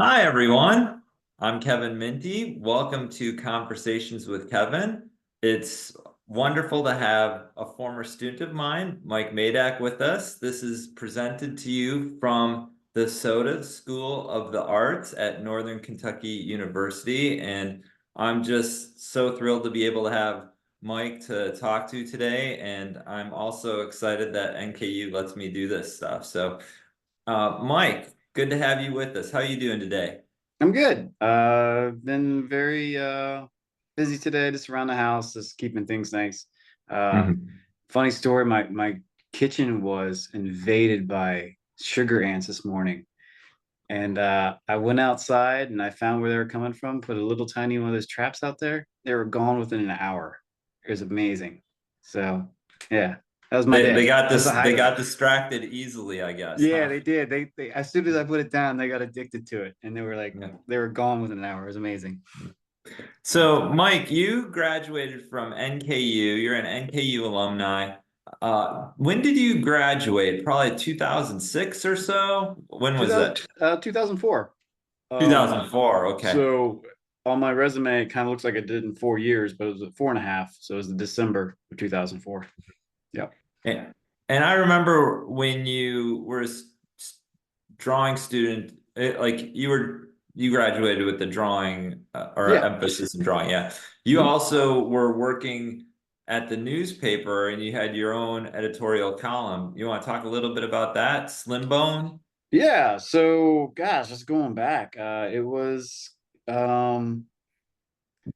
Hi, everyone. I'm Kevin Minty. Welcome to Conversations with Kevin. It's wonderful to have a former student of mine, Mike Maydak, with us. This is presented to you from the SOTA School of the Arts at Northern Kentucky University. And I'm just so thrilled to be able to have Mike to talk to today. And I'm also excited that NKU lets me do this stuff. Mike, good to have you with us. How are you doing today? I'm good. Been very busy today, just around the house, just keeping things nice. Uh, Mhm. Funny story, my kitchen was invaded by sugar ants this morning. And I went outside and I found where they were coming from, put a little tiny one of those traps out there. They were gone within an hour. It was amazing. So yeah, that was my They day. got That was the this they highlight. got distracted easily, I guess, Yeah, huh? they did. They as soon as I put it down, they got addicted to it, and Yeah. they were gone within an hour. It was amazing. So, Mike, you graduated from NKU. You're an NKU alumni. When did you graduate? Probably 2006 or so? When was that? 2004. Um, 2004. Okay. so on my resume, it kind of looks like I did in 4 years, but it was 4.5. So it was the December of 2004. Yeah. And, and I remember when you were drawing student, you graduated with the drawing or Yeah. emphasis in drawing. Yeah. You Mhm. also were working at the newspaper and you had your own editorial column. You want to talk a little bit about that? Slim Bone? Yeah. So gosh, just going back. It was um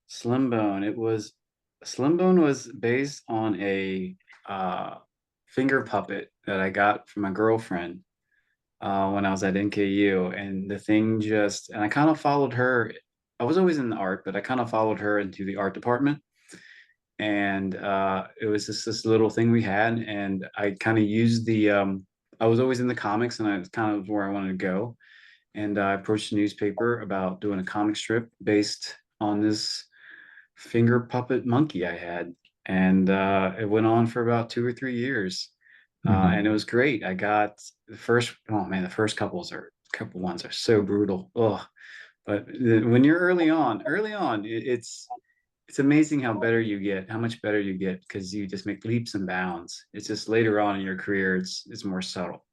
Slim Bone was based on a uh finger puppet that I got from my girlfriend when I was at NKU. And the thing just, and I kind of followed her. I was always in the art, but I kind of followed her into the art department. And it was just this little thing we had. And I kind of used I was always in the comics and I was kind of where I wanted to go. And I approached the newspaper about doing a comic strip based on this finger puppet monkey I had. And it went on for about 2 or 3 years. And it Mhm. was great. I got oh man, the first couple ones are so brutal. Oh, but when you're early on, it's amazing how better you get, how much better you get because you just make leaps and bounds. It's just later on in your career, it's more subtle.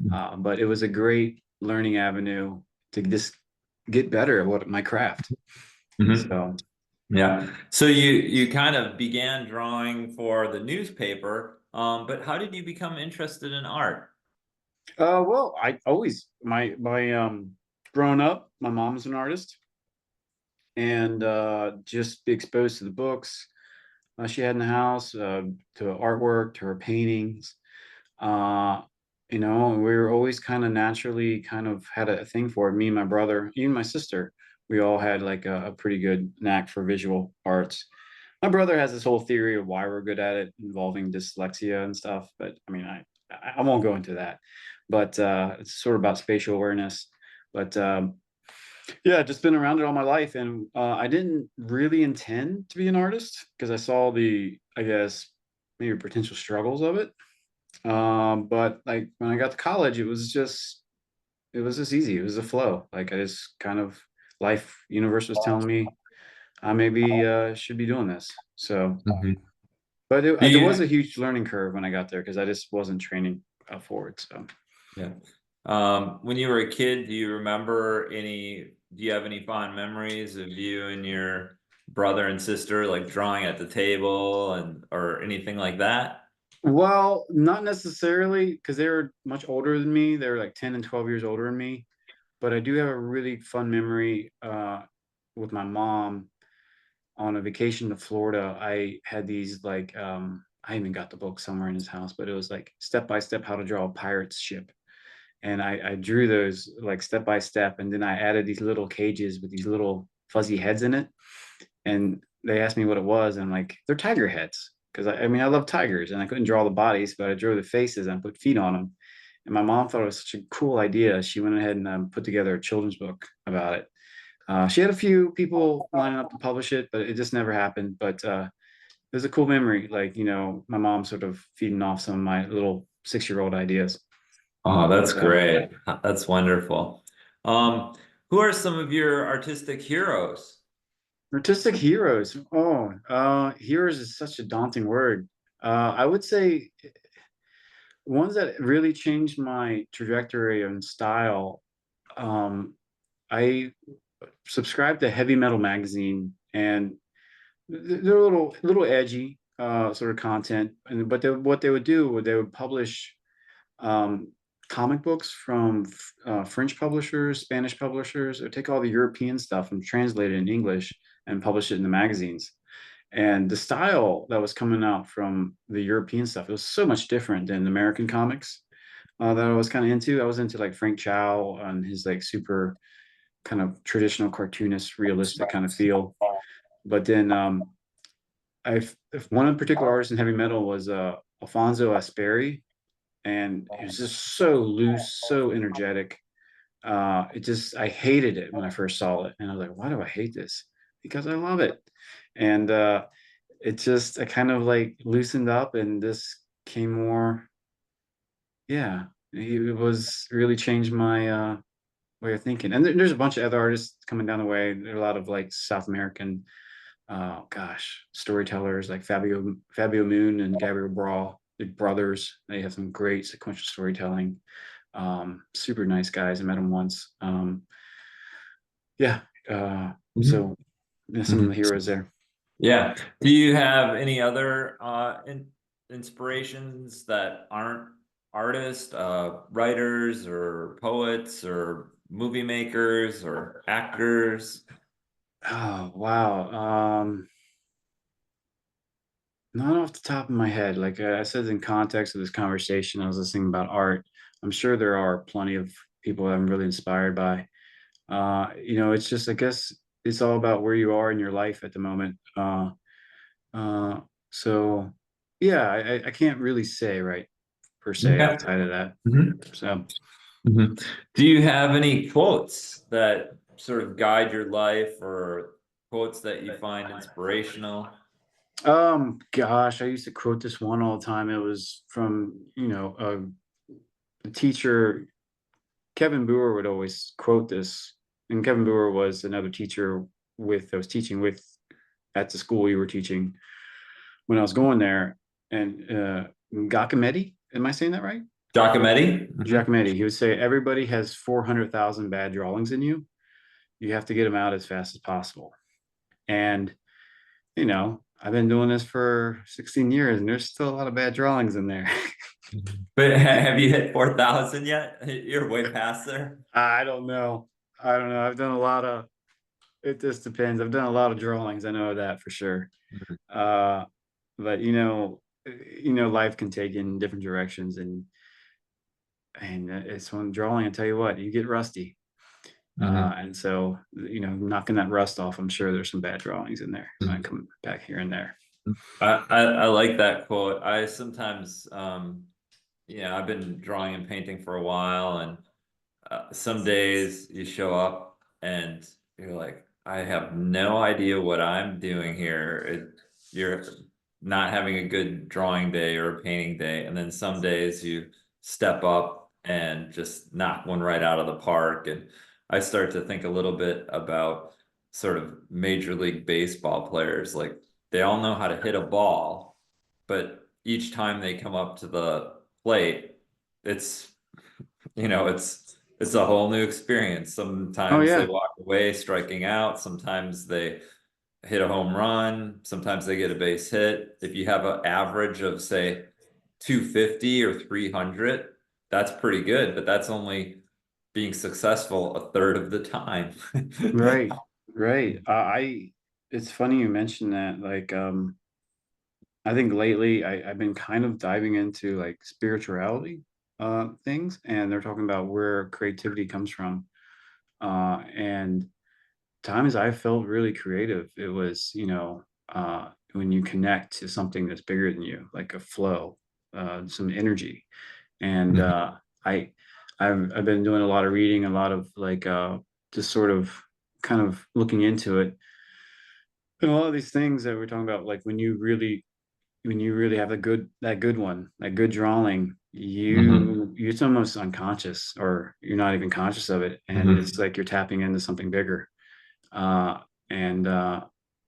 But it was a great learning avenue to just get better at what my craft. Mhm. So, Yeah. So you kind of began drawing for the newspaper, but how did you become interested in art? well, I always my growing up, my mom's an artist, and just be exposed to the books she had in the house, to artwork, to her paintings. Uh, we were always kind of naturally kind of had a thing for it. Me and my brother, even my sister, we all had like a pretty good knack for visual arts. My brother has this whole theory of why we're good at it, involving dyslexia and stuff. But I mean, I won't go into that. But it's sort of about spatial awareness. But yeah, just been around it all my life, and I didn't really intend to be an artist because I saw I guess, maybe potential struggles of it. But like when I got to college, it was just easy. It was a flow. Like I just kind of universe was telling me I maybe should be doing this. So, Mhm. but Do there was you, a huge learning curve when I got there because I just wasn't training for it. So. yeah. When you were a kid, do you have any fond memories of you and your brother and sister like drawing at the table or anything like that? Well, not necessarily because they were much older than me. They were like 10 and 12 years older than me. But I do have a really fun memory with my mom on a vacation to Florida. I had these I even got the book somewhere in his house, but it was like step by step how to draw a pirate's ship. And I drew those like step by step. And then I added these little cages with these little fuzzy heads in it. And they asked me what it was. And I'm like, they're tiger heads. Because I mean, I love tigers and I couldn't draw the bodies, but I drew the faces and I put feet on them. And my mom thought it was such a cool idea. She went ahead and put together a children's book about it. She had a few people lining up to publish it, but it just never happened. But it was a cool memory, like, my mom sort of feeding off some of my little 6-year-old ideas. Oh, that's So, great. That's wonderful. Um, Who are some of your artistic heroes? Artistic heroes. Oh, heroes is such a daunting word. I would say ones that really changed my trajectory and style. Um, I subscribe to Heavy Metal magazine, and they're a little edgy, sort of content. And but what they would do would they would publish um, comic books from French publishers, Spanish publishers, or take all the European stuff and translate it in English and publish it in the magazines. And the style that was coming out from the European stuff, it was so much different than American comics that I was kind of into. I was into like Frank Chow and his like super kind of traditional cartoonist, realistic kind of feel. But then if one particular artist in heavy metal was Alfonso Asperi, and it was just so loose, so energetic. It just I hated it when I first saw it, and I was like, why do I hate this? Because I love it, and it just I kind of like loosened up, and this came more. Yeah, it was really changed my way of thinking. And there's a bunch of other artists coming down the way. There are a lot of like South American, gosh, storytellers like Fabio Moon and Gabriel Brawl, the brothers. They have some great sequential storytelling. Super nice guys. I met them once. Yeah. Mhm. So yeah, some of the Mhm. heroes there. Yeah. Do you have any other inspirations that aren't artists, writers or poets or movie makers or actors? Oh wow. Not off the top of my head. Like I said, in context of this conversation, I was listening about art. I'm sure there are plenty of people that I'm really inspired by. It's just I guess it's all about where you are in your life at the moment. Uh, so yeah, I can't really say right per se Okay. outside of that. Mhm. So Mhm. Do you have any quotes that sort of guide your life or quotes that you find inspirational? gosh, I used to quote this one all the time. It was from, a teacher, Kevin Boer would always quote this. And Kevin Boer was another teacher with I was teaching with at the school you were teaching when I was going there. And Giacometti, am I saying that right? Giacometti? Giacometti, he would say, everybody has 400,000 bad drawings in you. You have to get them out as fast as possible. And, I've been doing this for 16 years and there's still a lot of bad drawings in there. But have you hit 4,000 yet? You're way past there. I don't know. I don't know. I've done a lot of, it just depends. I've done a lot of drawings. I know that for sure. Uh, but life can take in different directions and it's when drawing, I tell you what, you get rusty. Mhm. And so, knocking that rust off, I'm sure there's some bad drawings in there. I Mhm. come back here and there. I like that quote. I sometimes, I've been drawing and painting for a while, and some days you show up and you're like, I have no idea what I'm doing here. You're not having a good drawing day or a painting day. And then some days you step up and just knock one right out of the park. And I start to think a little bit about sort of Major League Baseball players. Like they all know how to hit a ball, but each time they come up to the plate, it's it's a whole new experience. Oh Sometimes they yeah, walk away striking out. Sometimes they hit a home run. Sometimes they get a base hit. If you have an average of say 250 or 300, that's pretty good, but that's only being successful a third of the time. right, right. It's funny you mentioned that. Like, I think lately I've been kind of diving into like spirituality, things, and they're talking about where creativity comes from. And times I felt really creative. It was, when you connect to something that's bigger than you, like a flow, some energy. And Mhm, I, I've been doing a lot of reading, a lot of like just sort of kind of looking into it. And a lot of these things that we're talking about, like when you really have a good that good one, that good drawing, mhm, it's almost unconscious, or you're not even conscious of it, and Mhm. it's like you're tapping into something bigger. Uh, and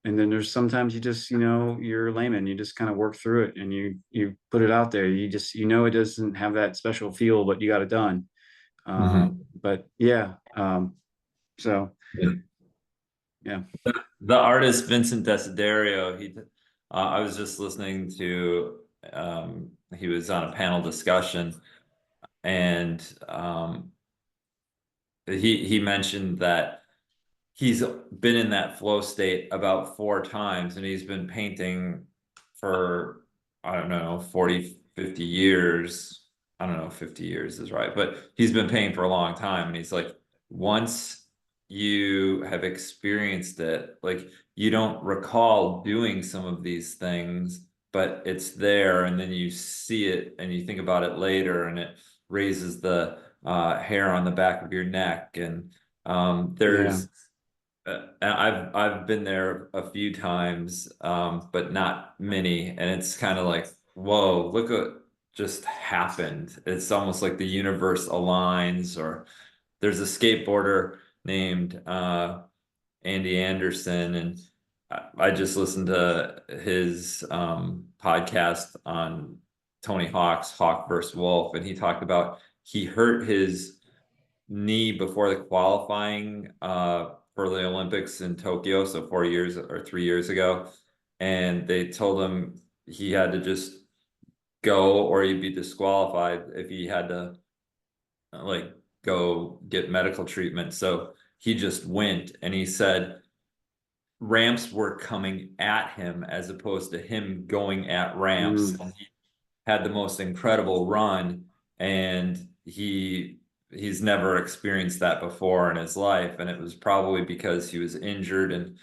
and then there's sometimes you just, you're a layman, you just kind of work through it, and you put it out there. You just, it doesn't have that special feel, but you got it done. Mhm. But yeah, so Yeah. yeah. The artist Vincent Desiderio, I was just listening to, he was on a panel discussion, and he mentioned that he's been in that flow state about 4 times, and he's been painting for, I don't know, 40, 50 years. I don't know if 50 years is right, but he's been painting for a long time. And he's like, once you have experienced it, like you don't recall doing some of these things, but it's there, and then you see it and you think about it later, and it raises the hair on the back of your neck. And Yeah. there's I've been there a few times, but not many, and it's kind of like, whoa, look what just happened. It's almost like the universe aligns. Or there's a skateboarder named Andy Anderson, and I just listened to his podcast on Tony Hawk's Hawk versus Wolf, and he talked about he hurt his knee before the qualifying for the Olympics in Tokyo, so 4 years or 3 years ago. And they told him he had to just go or he'd be disqualified if he had to like go get medical treatment. So he just went, and he said ramps were coming at him as opposed to him going at ramps. Mm, And he had the most incredible run, and he's never experienced that before in his life, and it was probably because he was injured and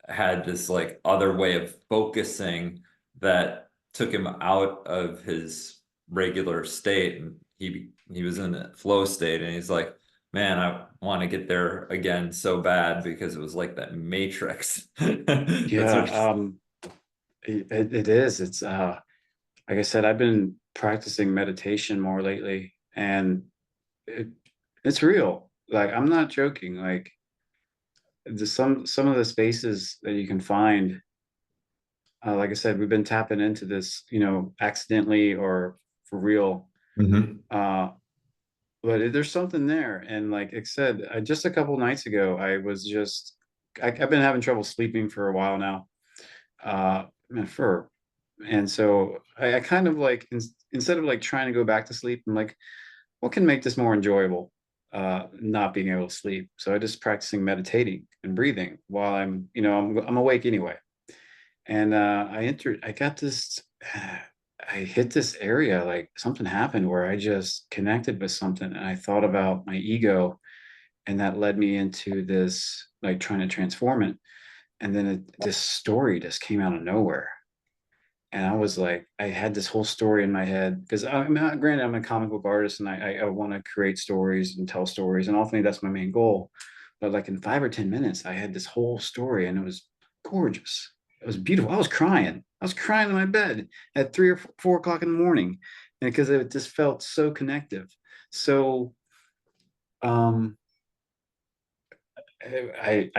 had this like other way of focusing that took him out of his regular state, and he was in a flow state, and he's like, man, I want to get there again so bad, because it was like that Matrix. That's yeah. what It is. It's like I said, I've been practicing meditation more lately, and it, it's real. Like, I'm not joking. Like, some of the spaces that you can find, like I said, we've been tapping into this, accidentally or for real. Mhm. Uh, but there's something there. And like I said, just a couple nights ago, I've been having trouble sleeping for a while now. For And so I kind of like, instead of like trying to go back to sleep, I'm like, what can make this more enjoyable? Not being able to sleep. So I just practicing meditating and breathing while I'm awake anyway. And I got this, I hit this area, like something happened where I just connected with something, and I thought about my ego, and that led me into this, like trying to transform it. And then this story just came out of nowhere. And I was like, I had this whole story in my head, because granted, I'm a comic book artist, and I want to create stories and tell stories, and ultimately that's my main goal. But like in 5 or 10 minutes, I had this whole story, and it was gorgeous. It was beautiful. I was crying. I was crying in my bed at 3 or 4 o'clock in the morning, and because it just felt so connective. So um, I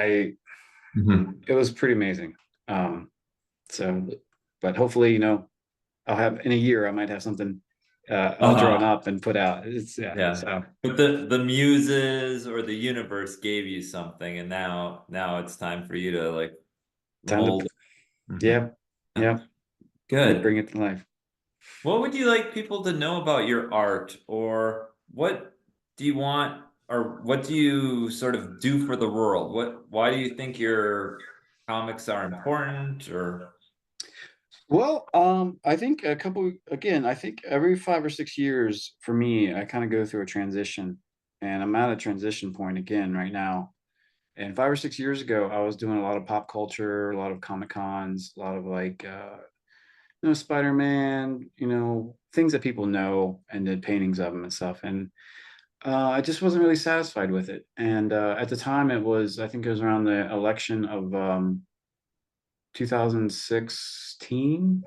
Mhm. it was pretty amazing. Um, so, but hopefully, I'll have in a year, I might have something all drawn Uh-huh. up and put out. It's yeah. Yeah. So But the muses or the universe gave you something, and now it's time for you to like time to, mold. Mhm. yeah, Yeah. yeah, Good. bring it to life. What would you like people to know about your art, or what do you want, or what do you sort of do for the world? Why do you think your comics are important, or Well, I think I think every 5 or 6 years for me, I kind of go through a transition, and I'm at a transition point again right now. And 5 or 6 years ago, I was doing a lot of pop culture, a lot of Comic Cons, a lot of like, Spider-Man, things that people know, and did paintings of them and stuff. And I just wasn't really satisfied with it. And at the time, I think it was around the election of 2016.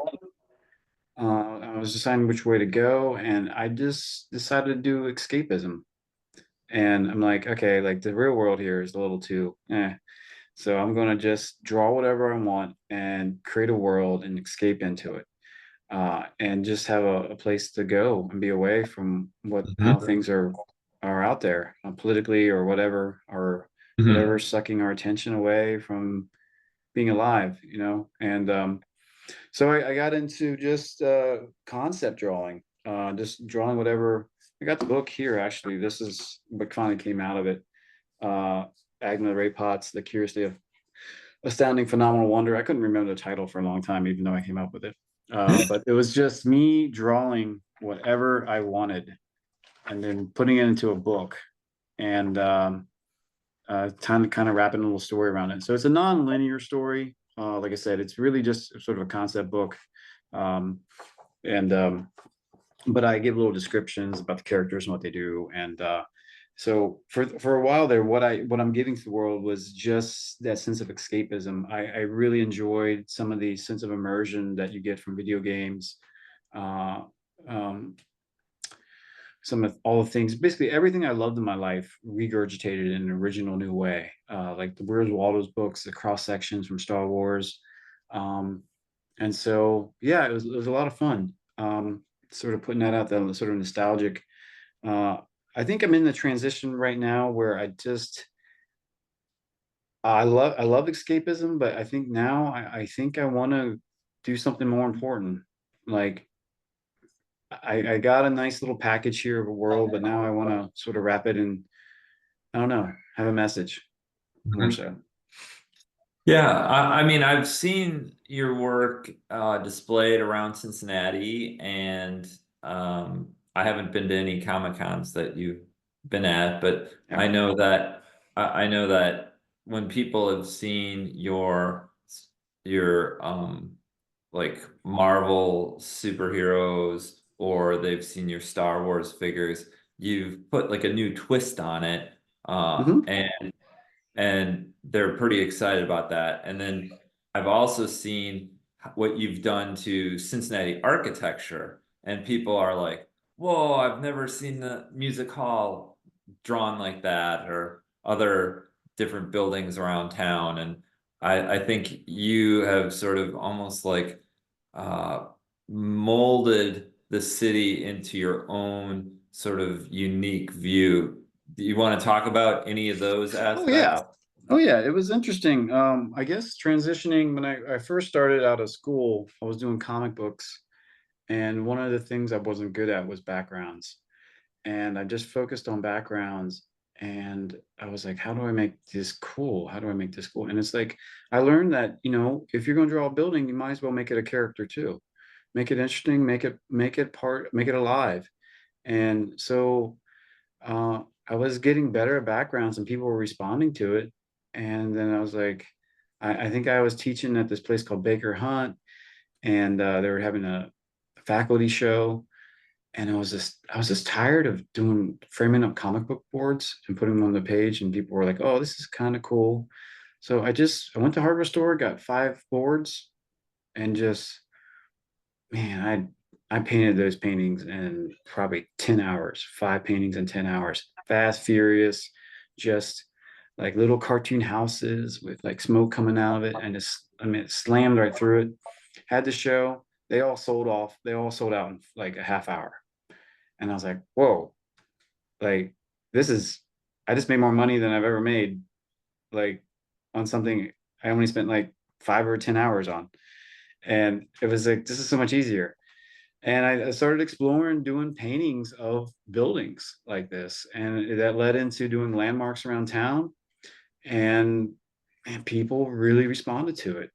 I was deciding which way to go, and I just decided to do escapism. And I'm like, okay, like the real world here is a little too, So I'm gonna just draw whatever I want and create a world and escape into it, and just have a place to go and be away from how Mhm. things are out there, politically or Mhm. whatever's sucking our attention away from being alive, And so I got into just concept drawing, just drawing whatever. I got the book here actually. This is what finally came out of it. Uh, Agna Ray Potts, The Curious Day of Astounding Phenomenal Wonder. I couldn't remember the title for a long time, even though I came up with it. But it was just me drawing whatever I wanted and then putting it into a book and kind of wrapping a little story around it. So it's a non-linear story. Like I said, it's really just sort of a concept book. Um, and But I give little descriptions about the characters and what they do. And so for a while there, what I'm giving to the world was just that sense of escapism. I really enjoyed some of the sense of immersion that you get from video games. Uh, um, some of all the things, basically everything I loved in my life, regurgitated in an original new way. Like the Where's Waldo's books, the cross sections from Star Wars. Um, and so, yeah, it was a lot of fun. Sort of putting that out there, sort of nostalgic. Uh, I think I'm in the transition right now where I love escapism, but I think now I think I want to do something more important. Like I got a nice little package here of a world, but now I want to sort of wrap it in, I don't know, have a message more Mhm. so. Yeah, I mean, I've seen your work displayed around Cincinnati, and I haven't been to any Comic Cons that you've been at, but Yeah. I know that when people have seen your like Marvel superheroes or they've seen your Star Wars figures, you've put like a new twist on it, Hmm. and they're pretty excited about that. And then I've also seen what you've done to Cincinnati architecture, and people are like, "Whoa, I've never seen the music hall drawn like that," or other different buildings around town. And I think you have sort of almost like uh, molded the city into your own sort of unique view. Do you want to talk about any of those Oh aspects? yeah. Oh yeah, it was interesting. I guess transitioning when I first started out of school, I was doing comic books, and one of the things I wasn't good at was backgrounds. And I just focused on backgrounds, and I was like, how do I make this cool? How do I make this cool? And it's like I learned that, if you're going to draw a building, you might as well make it a character too. Make it interesting, make it alive. And so I was getting better at backgrounds and people were responding to it. And then I was like, I think I was teaching at this place called Baker Hunt, and they were having a faculty show. And I was just tired of doing framing up comic book boards and putting them on the page. And people were like, oh, this is kind of cool. So I went to hardware store, got 5 boards, and just, man, I painted those paintings in probably 10 hours, 5 paintings in 10 hours. Fast, furious, just like little cartoon houses with like smoke coming out of it. And I mean, it slammed right through it. Had the show. They all sold off. They all sold out in like a half hour. And I was like, whoa, like this is, I just made more money than I've ever made, like on something I only spent like 5 or 10 hours on. And it was like, this is so much easier. And I started exploring doing paintings of buildings like this, and that led into doing landmarks around town, and people really responded to it.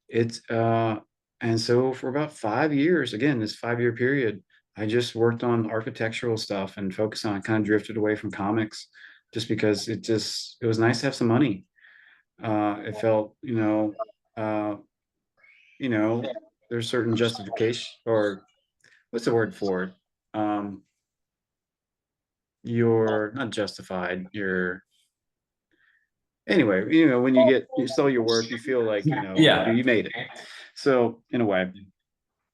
It's And so for about 5 years, again, this 5 year period, I just worked on architectural stuff and focused on, kind of drifted away from comics, just because it was nice to have some money. It felt, uh, you know, there's certain justification, or what's the word for it? Um, you're not justified. You're Anyway, when you sell your work, you feel like, Yeah. you made it. So in a way.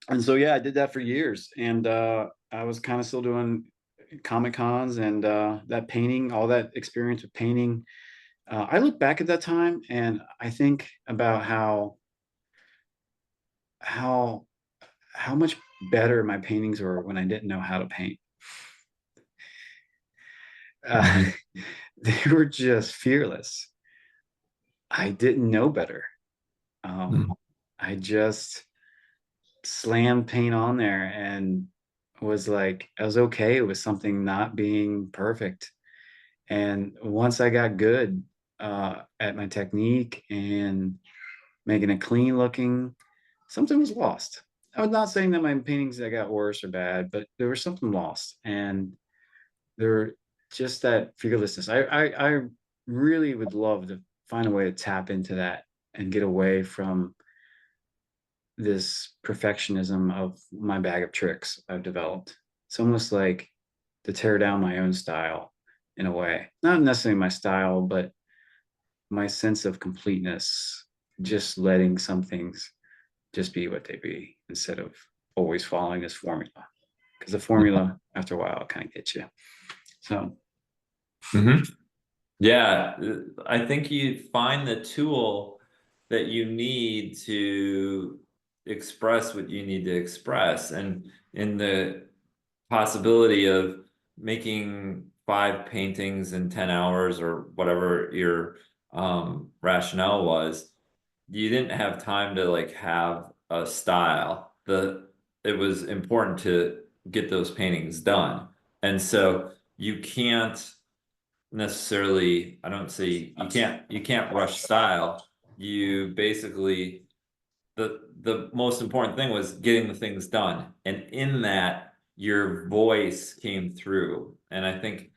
And so yeah, I did that for years, and I was kind of still doing comic cons and that painting, all that experience with painting. I look back at that time and I think about how how much better my paintings were when I didn't know how to paint. uh, Mhm. they were just fearless. I didn't know better. um, I just slammed paint on there and was like, I was okay with something not being perfect. And once I got good at my technique and making it clean looking, something was lost. I was not saying that my paintings that got worse or bad, but there was something lost. And there were just that fearlessness. I really would love to find a way to tap into that and get away from this perfectionism of my bag of tricks I've developed. It's almost like to tear down my own style in a way. Not necessarily my style, but my sense of completeness, just letting some things just be what they be instead of always following this formula. Because the formula, after a while, kind of gets you. So, Mhm. Yeah, I think you find the tool that you need to express what you need to express. And in the possibility of making 5 paintings in 10 hours or whatever your rationale was, you didn't have time to like have a style. It was important to get those paintings done. And so you can't necessarily, I don't say you can't rush style. You basically, the most important thing was getting the things done. And in that, your voice came through. And I think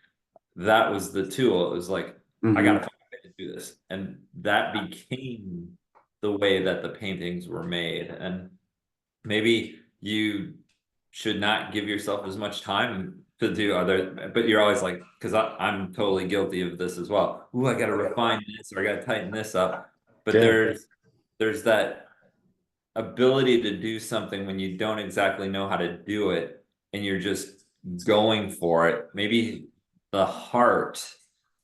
that was the tool. It was like, I gotta mhm. find a way to do this. And that became the way that the paintings were made. And maybe you should not give yourself as much time to do other, but you're always like, because I'm totally guilty of this as well. Ooh, I gotta refine this or I gotta tighten this up. But Yeah. there's that ability to do something when you don't exactly know how to do it and you're just going for it. Maybe the heart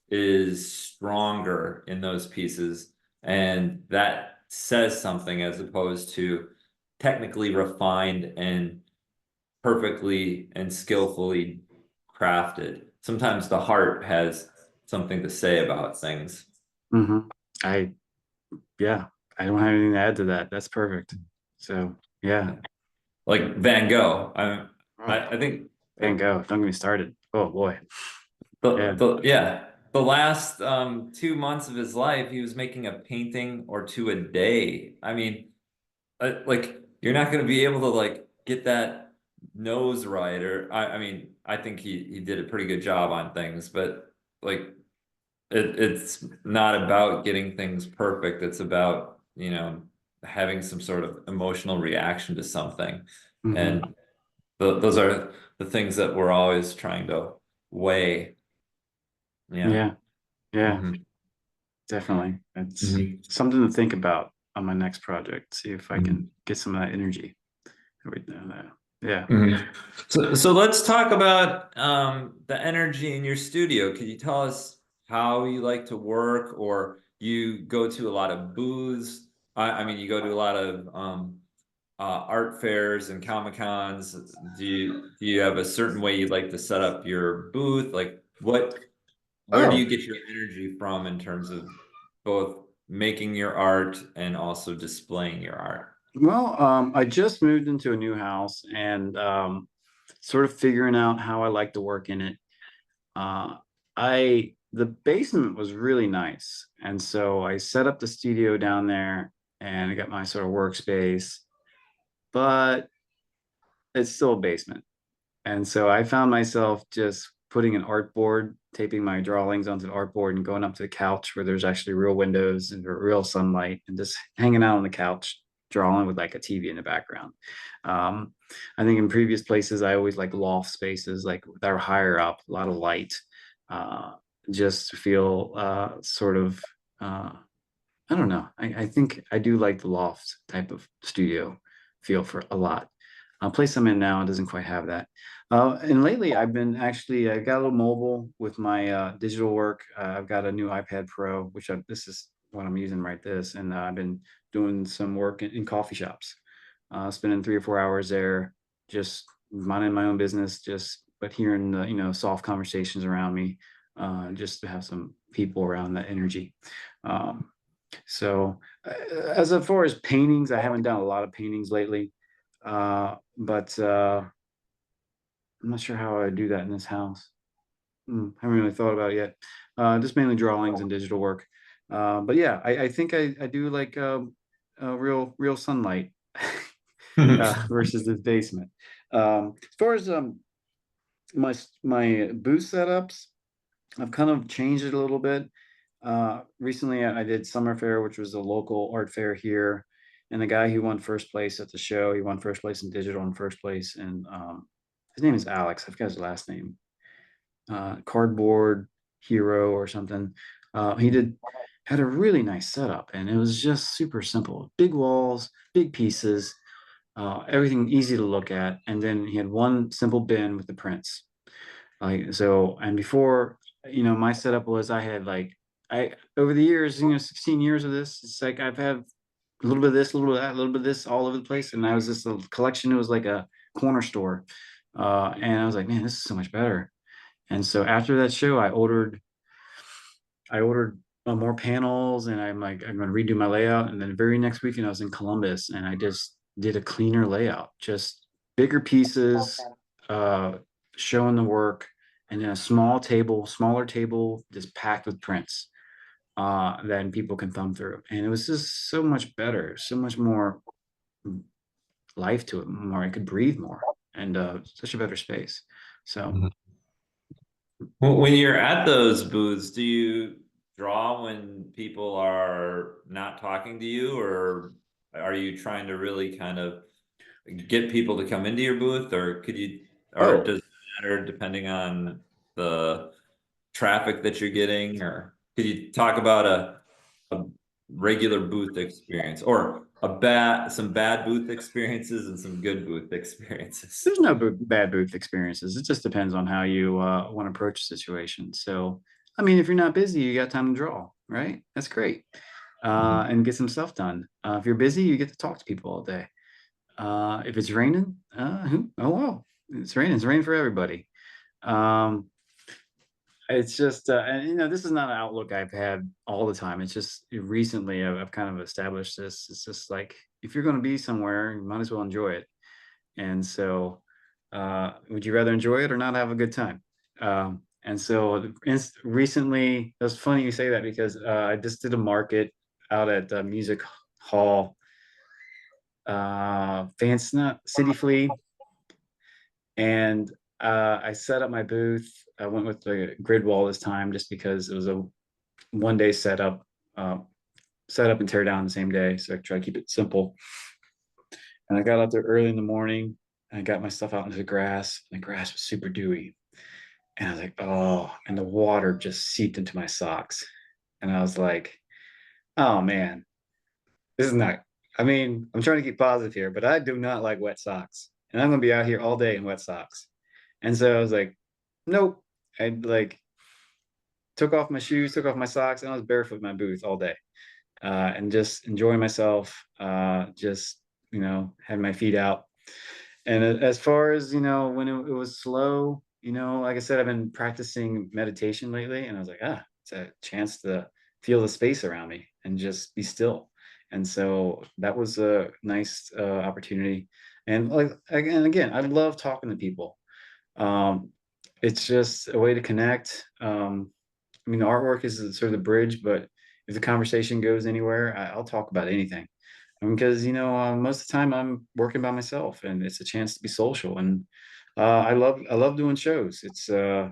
is stronger in those pieces, and that says something as opposed to technically refined and perfectly and skillfully crafted. Sometimes the heart has something to say about things. Hmm. I, yeah, I don't have anything to add to that. That's perfect. So, yeah. Like Van Gogh. Oh, I think Van Gogh, don't get me started. Oh boy. Yeah. the last 2 months of his life, he was making a painting or two a day. I mean, like you're not going to be able to like get that nose right, or I mean, I think he did a pretty good job on things, but like it's not about getting things perfect. It's about, having some sort of emotional reaction to something. Hmm. And those are the things that we're always trying to weigh. Yeah. Yeah. Yeah. Hmm. Definitely. It's Hmm. something to think about on my next project. See if I Hmm. can get some of that energy. Yeah. Hmm. So let's talk about the energy in your studio. Could you tell us how you like to work, or you go to a lot of booths? I mean, you go to a lot of art fairs and comic cons. Do you have a certain way you like to set up your booth? Like where do Oh, you get your energy from in terms of both making your art and also displaying your art? well, I just moved into a new house and sort of figuring out how I like to work in it. Uh, the basement was really nice, and so I set up the studio down there, and I got my sort of workspace, but it's still a basement. And so I found myself just putting an art board, taping my drawings onto the art board and going up to the couch where there's actually real windows and real sunlight and just hanging out on the couch, drawing with like a TV in the background. Um, I think in previous places, I always like loft spaces, like that are higher up, a lot of light, uh, just to feel sort of, I don't know. I think I do like the loft type of studio feel for a lot. Place I'm in now doesn't quite have that. And lately I got a little mobile with my digital work. I've got a new iPad Pro, this is what I'm using right this. And I've been doing some work in coffee shops, spending 3 or 4 hours there, just minding my own business, but hearing the, soft conversations around me, just to have some people around that energy. Um, so as far as paintings, I haven't done a lot of paintings lately. But I'm not sure how I would do that in this house. Haven't really thought about it yet. Just mainly drawings and digital work. But yeah, I think I do like real sunlight versus this basement. As far as my booth setups, I've kind of changed it a little bit. Recently, I did Summer Fair, which was a local art fair here, and the guy who won first place at the show, he won first place in digital and first place, and his name is Alex. I forgot his last name. Cardboard Hero or something. He had a really nice setup, and it was just super simple. Big walls, big pieces, everything easy to look at, and then he had one simple bin with the prints. Like so, and before, my setup was I had like I over the years, 16 years of this, it's like I've had a little bit of this, a little bit of that, a little bit of this all over the place. And I was just a collection, it was like a corner store. And I was like, man, this is so much better. And so after that show, I ordered more panels, and I'm like, I'm gonna redo my layout. And then the very next weekend I was in Columbus, and I just did a cleaner layout, just bigger pieces, uh, showing the work, and then a smaller table, just packed with prints that people can thumb through. And it was just so much better, so much more life to it, more I could breathe more, and such a better space. So Mhm. When you're at those booths, do you draw when people are not talking to you, or are you trying to really kind of get people to come into your booth, or or oh, does it matter depending on the traffic that you're getting, or could you talk about a regular booth experience or some bad booth experiences and some good booth experiences? there's no bad booth experiences. It just depends on how you want to approach the situation. So, I mean, if you're not busy, you got time to draw, right? That's great. Mhm. And get some stuff done. If you're busy, you get to talk to people all day. If it's raining, oh well, it's raining. It's raining for everybody. Um, it's just, and this is not an outlook I've had all the time. It's just recently I've kind of established this. It's just like if you're going to be somewhere, you might as well enjoy it. And so, would you rather enjoy it or not have a good time? And so, recently, it was funny you say that because I just did a market out at the Music Hall, Not City Flea, and I set up my booth. I went with the grid wall this time just because it was a 1 day setup, set up and tear down the same day. So I try to keep it simple. And I got out there early in the morning. And I got my stuff out into the grass. And the grass was super dewy. And I was like, oh, and the water just seeped into my socks. And I was like, oh man, this is not, I mean, I'm trying to keep positive here, but I do not like wet socks. And I'm going to be out here all day in wet socks. And so I was like, nope. I like took off my shoes, took off my socks, and I was barefoot in my booth all day, and just enjoying myself. Just had my feet out. And as far as when it was slow, like I said, I've been practicing meditation lately, and I was like, it's a chance to feel the space around me and just be still. And so that was a nice opportunity. And again, I love talking to people. Um, it's just a way to connect. I mean, the artwork is sort of the bridge, but if the conversation goes anywhere, I'll talk about anything. Because most of the time I'm working by myself, and it's a chance to be social. And I love doing shows. I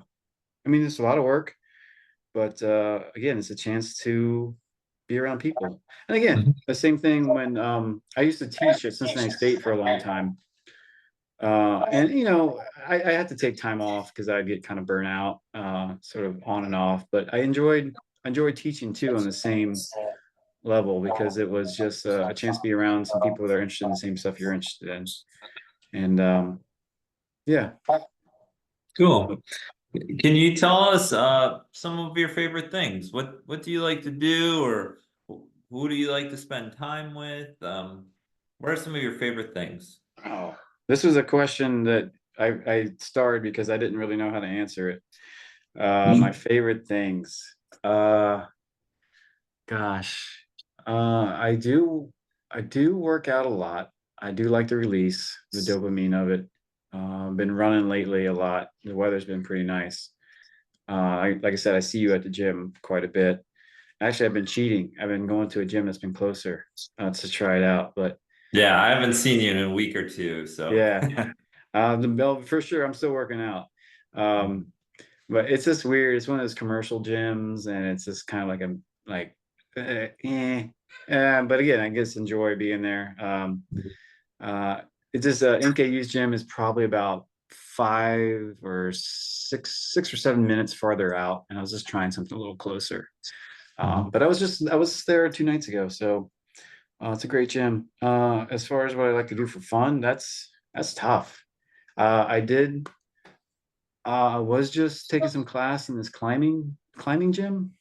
mean, it's a lot of work, but again, it's a chance to be around people. And again, Mhm. the same thing when I used to teach at Cincinnati State for a long time. And I had to take time off because I'd get kind of burnt out, sort of on and off. But I enjoyed teaching too on the same level because it was just a chance to be around some people that are interested in the same stuff you're interested in. And yeah. Cool. Can you tell us some of your favorite things? What do you like to do, or who do you like to spend time with? What are some of your favorite things? Oh, this was a question that I started because I didn't really know how to answer it. My favorite things. Uh, gosh, I do work out a lot. I do like to release the dopamine of it. Been running lately a lot. The weather's been pretty nice. Like I said, I see you at the gym quite a bit. Actually, I've been cheating. I've been going to a gym that's been closer to try it out. But Yeah, I haven't seen you in a week or two, so. yeah, for sure, I'm still working out. Um, but it's just weird. It's one of those commercial gyms, and it's just kind of like but again, I guess enjoy being there. Uh, it's just NKU's gym is probably about 5 or 6 or 7 minutes farther out, and I was just trying something a little closer. But I was there 2 nights ago, so it's a great gym. As far as what I like to do for fun, that's tough. I was just taking some class in this climbing gym,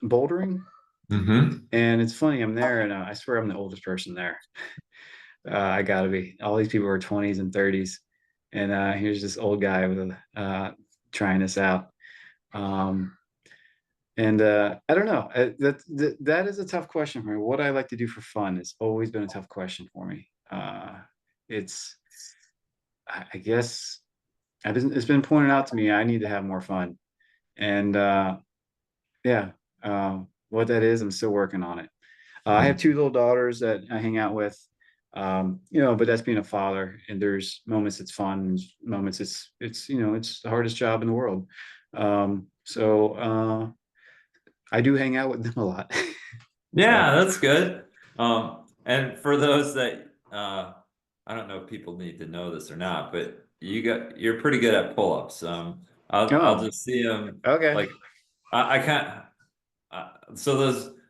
bouldering, Mm-hmm. and it's funny. I'm there, and I swear I'm the oldest person there. I gotta be. All these people are 20s and 30s, and here's this old guy with trying this out. Um, and I don't know. That is a tough question for me. What I like to do for fun has always been a tough question for me. It's I guess it's been pointed out to me I need to have more fun, and yeah, what that is, I'm still working on it. I have two little daughters that I hang out with, but that's being a father. And there's moments it's fun, moments it's the hardest job in the world. So I do hang out with them a lot. So, Yeah, that's good. And for those that I don't know if people need to know this or not, but you're pretty good at pull-ups. I'll oh, just see them okay. like I can't. So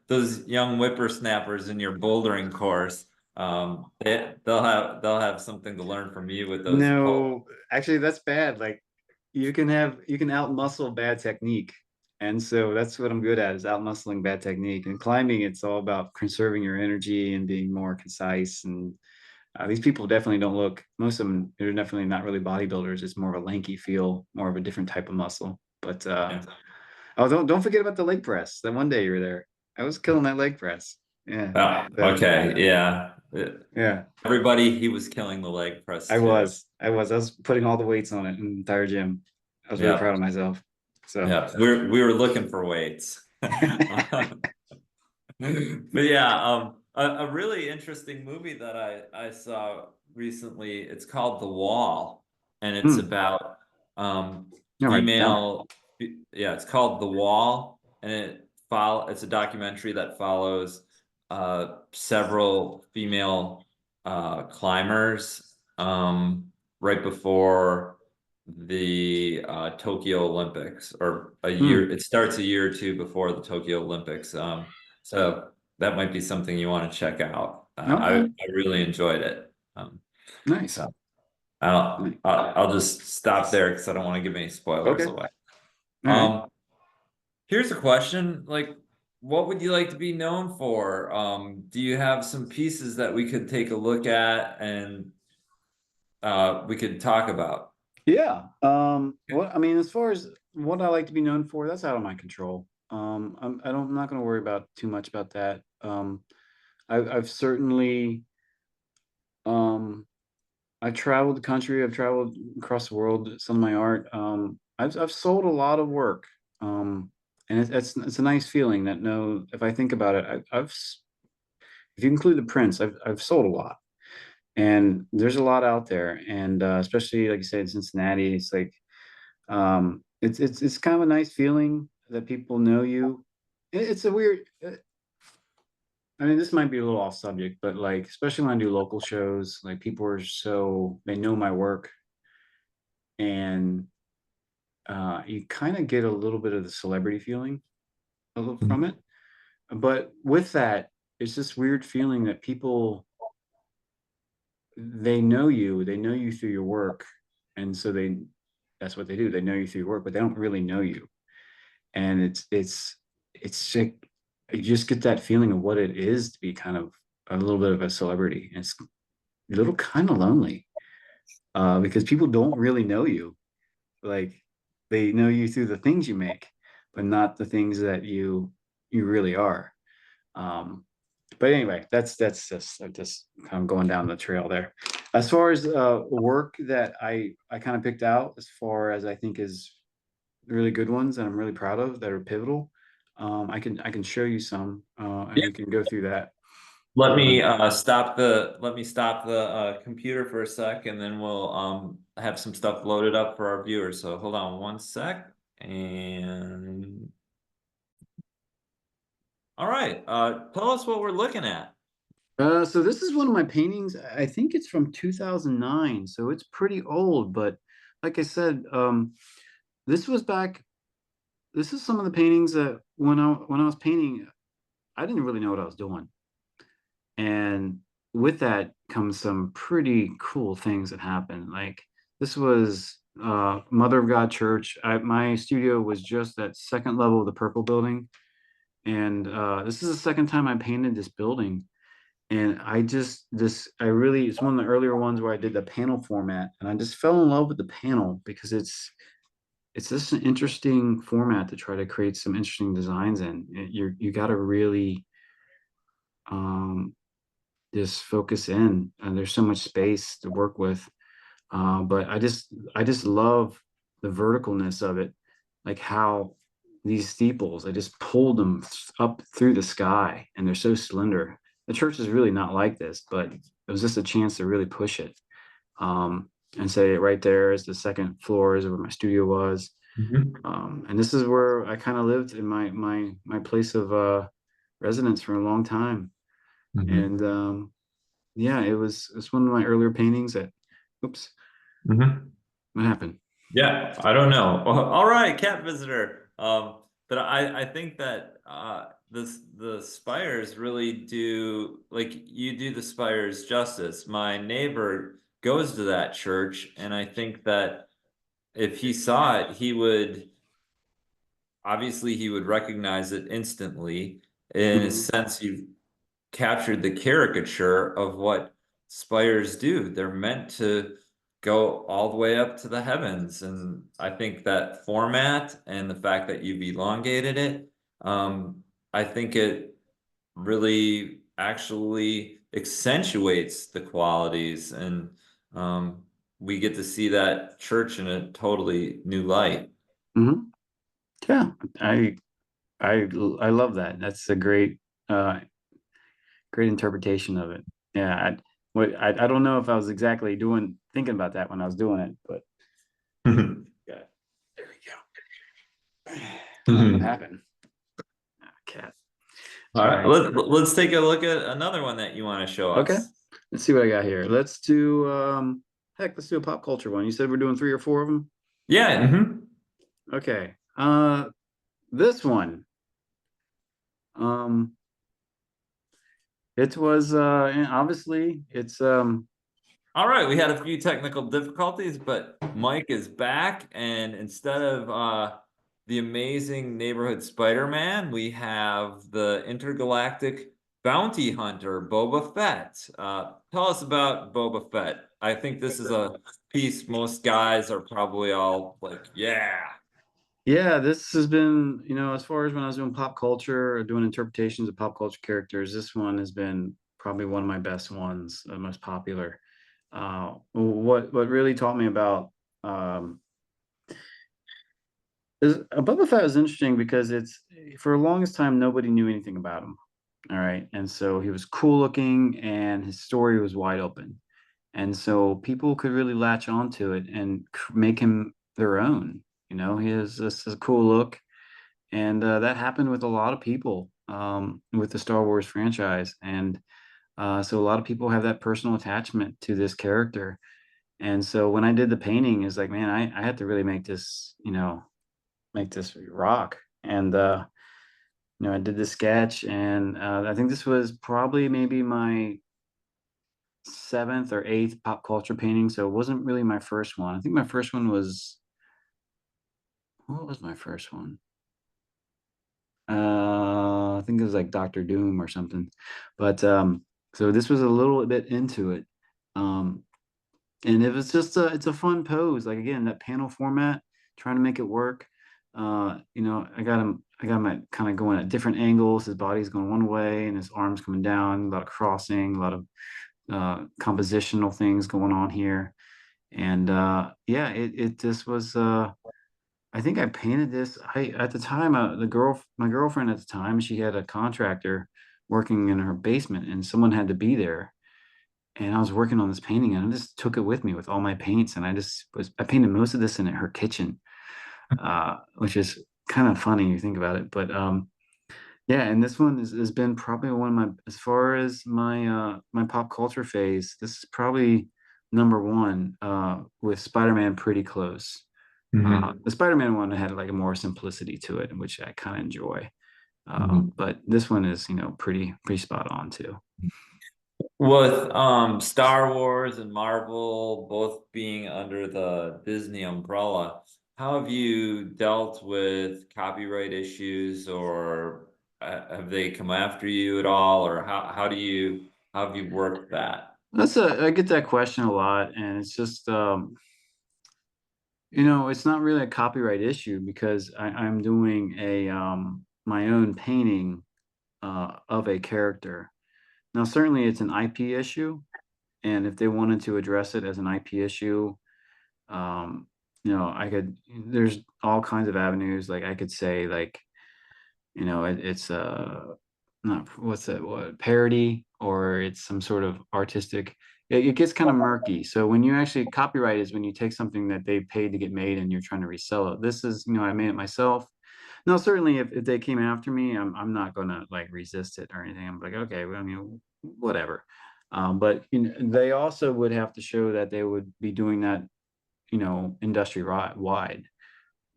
those young whippersnappers in your bouldering course, they'll have something to learn from you with those pull. No, actually, that's bad. Like you can out muscle bad technique. And so that's what I'm good at is out muscling bad technique. And climbing, it's all about conserving your energy and being more concise. And these people definitely don't look, most of them, they're definitely not really bodybuilders. It's more of a lanky feel, more of a different type of muscle. But Yeah. oh, don't forget about the leg press. That one day you were there. I was killing that leg press. Yeah. Oh, But okay. Yeah. yeah, Everybody, he was killing the leg press I too. was. I was putting all the weights on it in the entire gym. I was really Yeah. proud of myself. So Yeah. We were looking for weights. But yeah, a really interesting movie that I saw recently. It's called The Wall, and it's hmm, about yeah, write it down. female. Yeah, it's called The Wall, and it's a documentary that follows several female climbers right before the Tokyo Olympics, or a year. Hmm, It starts a year or two before the Tokyo Olympics. So that might be something you want to check out. I okay, really enjoyed it. nice. So I'll just stop there because I don't want to give any spoilers Okay, away. all right. Um, Here's a question, like, what would you like to be known for? Do you have some pieces that we could take a look at and we could talk about? Yeah. What I mean, as far as what I like to be known for, that's out of my control. I'm not going to worry about too much about that. I've certainly, um, I traveled the country. I've traveled across the world. Some of my art. I've sold a lot of work. And it's a nice feeling that no, if I think about it, if you include the prints, I've sold a lot, and there's a lot out there, and especially like you said in Cincinnati, it's like it's kind of a nice feeling that people know you. It's a weird. I mean, this might be a little off subject, but like especially when I do local shows, like people are so they know my work, and you kind of get a little bit of the celebrity feeling a little from it. But with that, it's this weird feeling that people they know you through your work, and so that's what they do. They know you through your work, but they don't really know you. And it's like, you just get that feeling of what it is to be kind of a little bit of a celebrity. And it's a little kind of lonely, because people don't really know you. Like, they know you through the things you make, but not the things that you really are. Um, but anyway, that's just, I'm just kind of going down the trail there. As far as work that I kind of picked out, as far as I think is really good ones that I'm really proud of that are pivotal. I can show you some, and Yeah. we can go through that. Let me stop the computer for a sec, and then we'll have some stuff loaded up for our viewers. So hold on one sec. And all right, tell us what we're looking at. So this is one of my paintings. I think it's from 2009, so it's pretty old. But like I said, this was back. This is some of the paintings that when I was painting, I didn't really know what I was doing. And with that comes some pretty cool things that happen. Like, this was Mother of God Church. My studio was just that second level of the purple building. And this is the second time I painted this building. And I really, it's one of the earlier ones where I did the panel format. And I just fell in love with the panel because it's just an interesting format to try to create some interesting designs in. You got to really um, just focus in, and there's so much space to work with. But I just love the verticalness of it, like how these steeples, I just pulled them up through the sky, and they're so slender. The church is really not like this, but it was just a chance to really push it. And say right there is the second floor is where my studio was. Mhm. And this is where I kind of lived in my place of residence for a long time. Mhm. And yeah, it's one of my earlier paintings that, oops, Mhm. what happened? Yeah, I don't know. All right, cat visitor. But I think that the spires really do, like, you do the spires justice. My neighbor goes to that church, and I think that if he saw it, he would recognize it instantly. In a Mhm. sense, you've captured the caricature of what spires do. They're meant to go all the way up to the heavens. And I think that format and the fact that you've elongated it, I think it really actually accentuates the qualities. And we get to see that church in a totally new light. Mhm. Yeah, I I love that. That's a uh great interpretation of it. Yeah, I don't know if I was exactly thinking about that when I was doing it, but yeah, there we go. What happened? Ah, cat. All All right, right. let's take a look at another one that you want to show Okay. us. Let's see what I got here. Let's do a pop culture one. You said we're doing three or four of them? Yeah. Okay. This one. Um, it was obviously it's All right, we had a few technical difficulties, but Mike is back, and instead of the amazing neighborhood Spider-Man, we have the intergalactic bounty hunter, Boba Fett. Tell us about Boba Fett. I think this is a piece most guys are probably all like, yeah. yeah, this has been, as far as when I was doing pop culture or doing interpretations of pop culture characters, this one has been probably one of my best ones, the most popular. What really taught me about um is Boba Fett was interesting because it's for the longest time nobody knew anything about him. All right. And so he was cool looking and his story was wide open. And so people could really latch onto it and make him their own. He has this a cool look. And that happened with a lot of people with the Star Wars franchise. And so a lot of people have that personal attachment to this character. And so when I did the painting, it's like, man, I had to really make this rock. And I did the sketch, and I think this was probably maybe my seventh or eighth pop culture painting, so it wasn't really my first one. I think my first one was, what was my first one? I think it was like Doctor Doom or something. But so this was a little bit into it. Um, and it was just it's a fun pose. Like again, that panel format, trying to make it work. I got him at kind of going at different angles. His body's going one way and his arms coming down, a lot of crossing, a lot of compositional things going on here. And yeah, it just was I think I painted this. I at the time, my girlfriend at the time, she had a contractor working in her basement, and someone had to be there. And I was working on this painting, and I just took it with me with all my paints, and I painted most of this in her kitchen, which is kind of funny you think about it. But yeah, and this one has been probably one of my, as far as my pop culture phase, this is probably number one, with Spider-Man pretty close. Mhm. The Spider-Man one had like a more simplicity to it, which I kind of enjoy. Mhm. But this one is, pretty spot on too. With Star Wars and Marvel both being under the Disney umbrella, how have you dealt with copyright issues, or have they come after you at all, or how have you worked that? I get that question a lot, and it's just, it's not really a copyright issue because I'm doing my own painting of a character. Now, certainly it's an IP issue, and if they wanted to address it as an IP issue, um, there's all kinds of avenues. Like I could say, like, it's not, what's that, what, parody, or it's some sort of artistic. It gets kind of murky. So when you actually copyright is when you take something that they paid to get made and you're trying to resell it. This is, I made it myself. No, certainly if they came after me, I'm not gonna like resist it or anything. I'm like, okay, well, whatever. But they also would have to show that they would be doing that, industry wide.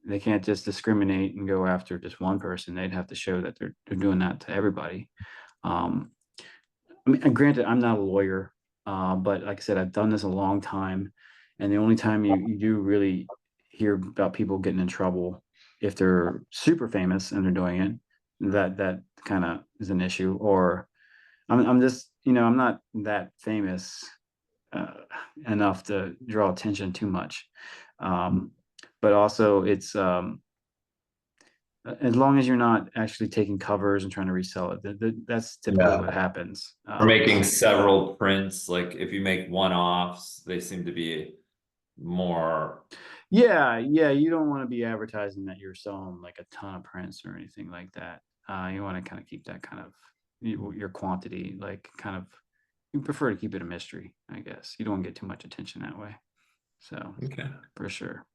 They can't just discriminate and go after just one person. They'd have to show that they're doing that to everybody. Um, I mean, and granted, I'm not a lawyer, but like I said, I've done this a long time, and the only time you do really hear about people getting in trouble if they're super famous and they're doing it, that kind of is an issue. Or I'm just, I'm not that famous uh, enough to draw attention too much. Um, but also, it's as long as you're not actually taking covers and trying to resell it, that's typically Yeah. what happens. Or making several prints, like if you make one-offs, they seem to be more. Yeah, yeah, you don't want to be advertising that you're selling like a ton of prints or anything like that. You want to kind of keep that kind of your quantity, like kind of, you prefer to keep it a mystery, I guess. You don't want to get too much attention that way. So Okay. for sure.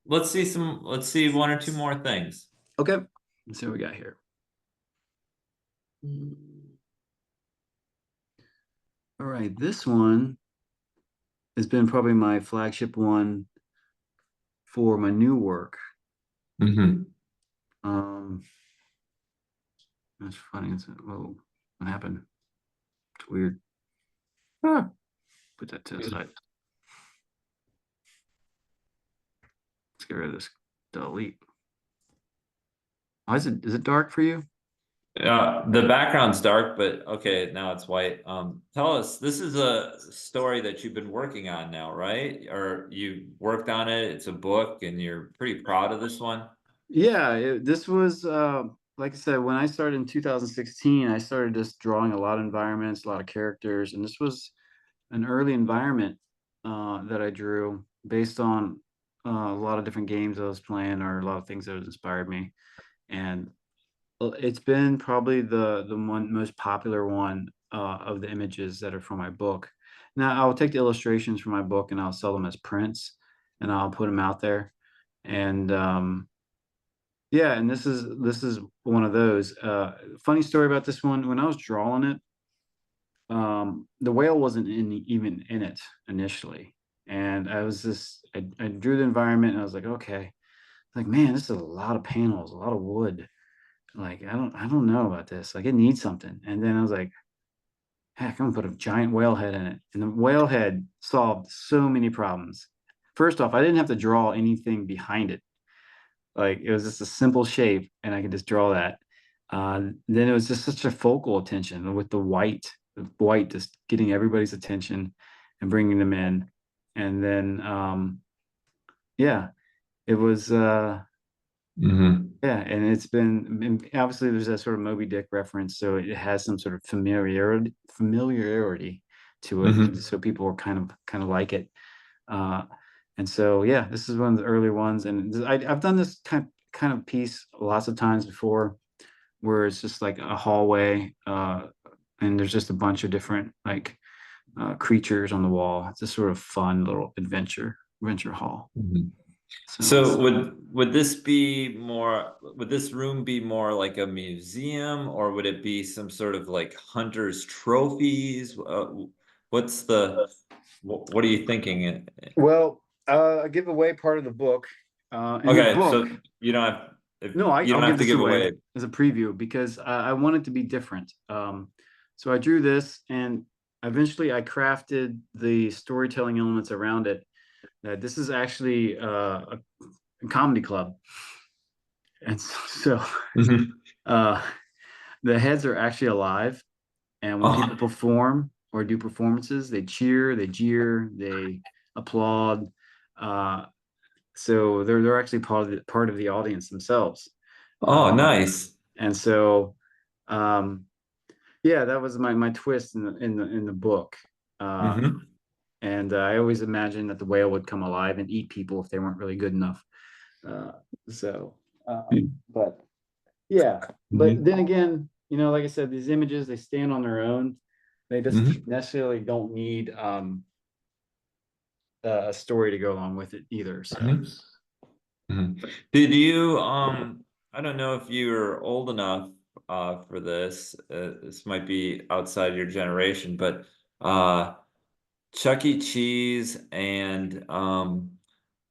Let's see one or two more things. Okay, let's see what we got here. All right, this one has been probably my flagship one for my new work. Mm-hmm. Um, that's funny. Whoa, what happened? It's weird. Ah, put that to the side. Let's get rid of this. Delete. Why is it dark for you? The background's dark, but okay, now it's white. Tell us, this is a story that you've been working on now, right? Or you worked on it, it's a book, and you're pretty proud of this one? Yeah, this was like I said, when I started in 2016, I started just drawing a lot of environments, a lot of characters, and this was an early environment that I drew based on a lot of different games I was playing or a lot of things that inspired me. And it's been probably the one most popular one of the images that are from my book. Now I'll take the illustrations from my book and I'll sell them as prints, and I'll put them out there. And yeah, and this is one of those. Funny story about this one. When I was drawing it, the whale wasn't even in it initially, and I drew the environment and I was like, okay, like man, this is a lot of panels, a lot of wood. Like I don't know about this. Like it needs something. And then I was like, heck, I'm gonna put a giant whale head in it. And the whale head solved so many problems. First off, I didn't have to draw anything behind it. Like it was just a simple shape, and I could just draw that. Then it was just such a focal attention with the white just getting everybody's attention and bringing them in. And then, yeah, it was, Hmm. yeah, and it's been obviously there's that sort of Moby Dick reference, so it has some sort of familiarity to it, and Hmm. so people are kind of like it. Uh, and so yeah, this is one of the early ones, and I've done this kind of piece lots of times before, where it's just like a hallway, and there's just a bunch of different like creatures on the wall. It's a sort of fun little adventure hall. So So it's would this be more, would this room be more like a museum, or would it be some sort of like hunter's trophies? What's the what are you thinking? well, I give away part of the book. In the Okay, book, so you don't have, if no, you I'll don't have give to this give away away. as a preview because I want it to be different. So I drew this, and eventually I crafted the storytelling elements around it. This is actually a comedy club, and so Mhm. uh, the heads are actually alive. And when people Oh, perform or do performances, they cheer, they jeer, they applaud. Uh, so they're actually part of the audience themselves. oh, Um, nice. and so um, yeah, that was my twist in the book. Uh, Hmm. and I always imagined that the whale would come alive and eat people if they weren't really good enough. Uh, so, but yeah, but Hmm. then again, like I said, these images they stand on their own. They just Hmm. necessarily don't need a story to go along with it either. So, Hmm. Hmm. Did you I don't know if you're old enough for this. This might be outside your generation, but Chuck E. Cheese and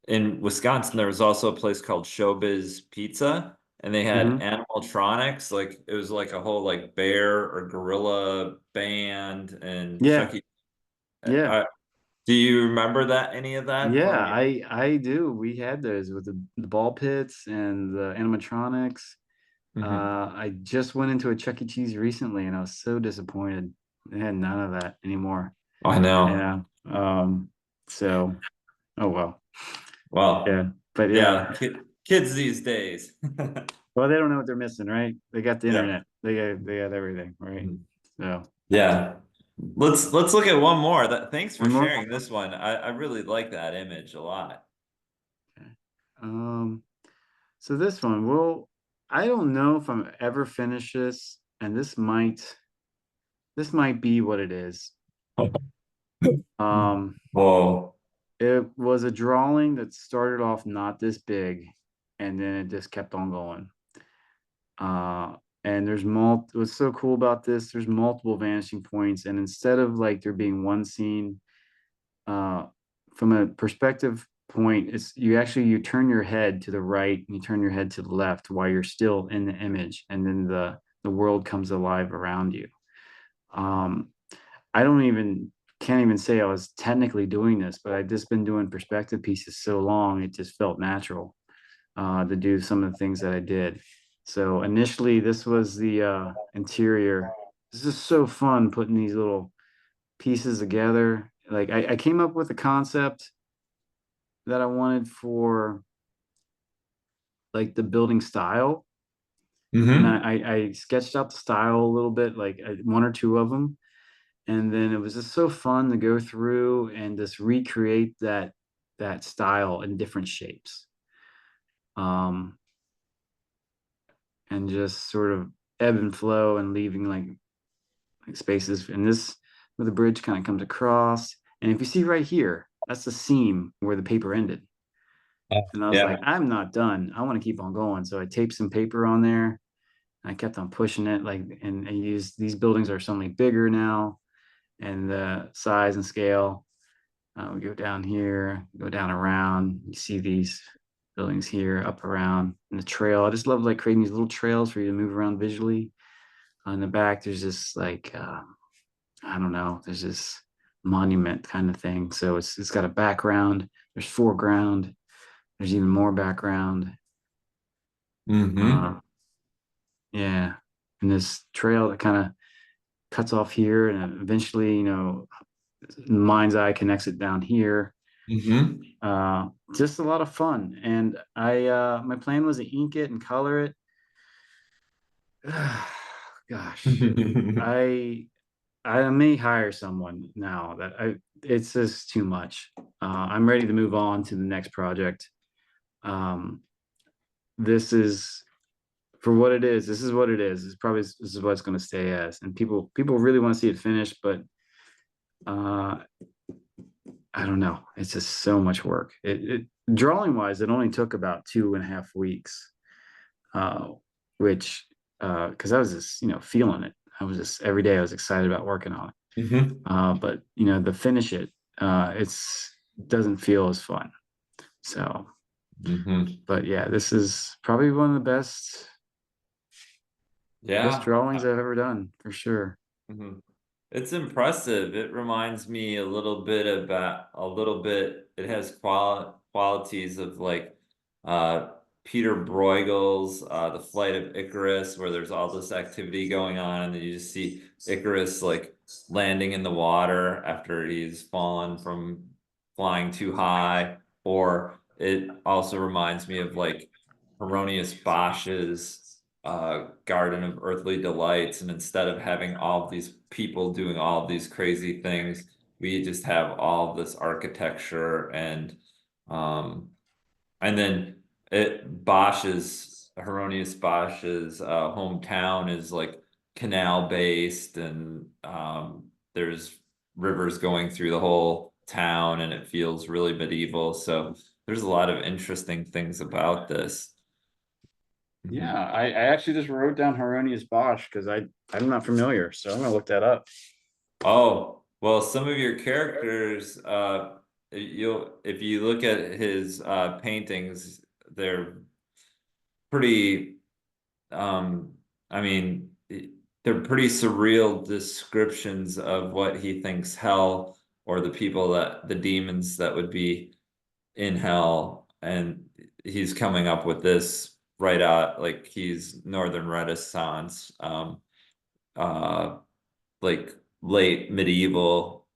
in Wisconsin there was also a place called Showbiz Pizza, and they had mhm. animatronics, like it was like a whole like bear or gorilla band and Yeah, Chuck E. yeah, Do you remember that, any of that yeah. from your I do. We had those with the ball pits and the animatronics. Mhm. I just went into a Chuck E. Cheese recently, and I was so disappointed. They had none of that anymore. I know. Yeah. So, oh well. Well, Yeah, but yeah. yeah, kids these days. Well, they don't know what they're missing, right? They got the Yeah. internet. They got everything, right? Mhm. So Yeah. Let's look at one more. Thanks for one more. sharing this one. I really like that image a lot. Okay. Um, so this one, well, I don't know if I'm ever finish this, and this might be what it is. Um, Whoa. it was a drawing that started off not this big, and then it just kept on going. Uh, and what's so cool about this, there's multiple vanishing points, and instead of like there being one scene, uh, from a perspective point, it's you turn your head to the right and you turn your head to the left while you're still in the image, and then the world comes alive around you. Um, I don't even can't even say I was technically doing this, but I've just been doing perspective pieces so long, it just felt natural to do some of the things that I did. So initially, this was the interior. This is so fun putting these little pieces together. Like I came up with a concept that I wanted for like the building style. And Hmm. I sketched out the style a little bit, like one or two of them. And then it was just so fun to go through and just recreate that style in different shapes. Um, and just sort of ebb and flow and leaving like spaces. And this where the bridge kind of comes across. And if you see right here, that's the seam where the paper ended. And I was like, Yeah. I'm not done. I want to keep on going. So I taped some paper on there. I kept on pushing it, like, and I used these buildings are suddenly bigger now, and the size and scale. We go down here, go down around. You see these buildings here, up around, and the trail. I just love like creating these little trails for you to move around visually. On the back, there's just like I don't know, there's this monument kind of thing. So it's got a background, there's foreground, there's even more background. Mm-hmm. Uh, yeah. And this trail that kind of cuts off here and eventually, mind's eye connects it down here. Mm-hmm. Uh, just a lot of fun. And my plan was to ink it and color it. Gosh, I I may hire someone now that it's just too much. I'm ready to move on to the next project. Um, this is for what it is. This is what it is. This is what it's going to stay as. And people really want to see it finished, but uh, I don't know. It's just so much work. It drawing wise, it only took about 2.5 weeks, uh, which because I was just feeling it. I was just every day I was excited about working on it. Mm-hmm. But the finish it, it's doesn't feel as fun. So, Mm-hmm. but yeah, this is probably one of the best Yeah. drawings I've ever done for sure. Mhm. It's impressive. It reminds me a little bit, it has qualities of like uh Peter Bruegel's The Flight of Icarus, where there's all this activity going on, and then you just see Icarus like landing in the water after he's fallen from flying too high. Or it also reminds me of like Hieronymus Bosch's Garden of Earthly Delights, and instead of having all of these people doing all of these crazy things, we just have all of this architecture um and then Hieronymus Bosch's hometown is like canal based, and there's rivers going through the whole town, and it feels really medieval. So there's a lot of interesting things about this. Yeah, Mhm. I actually just wrote down Hieronymus Bosch because I'm not familiar, so I'm gonna look that up. Oh, well, some of your characters, you'll if you look at his paintings, they're pretty um I mean, they're pretty surreal descriptions of what he thinks hell, or the people that the demons that would be in hell. And he's coming up with this right out, like he's Northern Renaissance, uh like late medieval.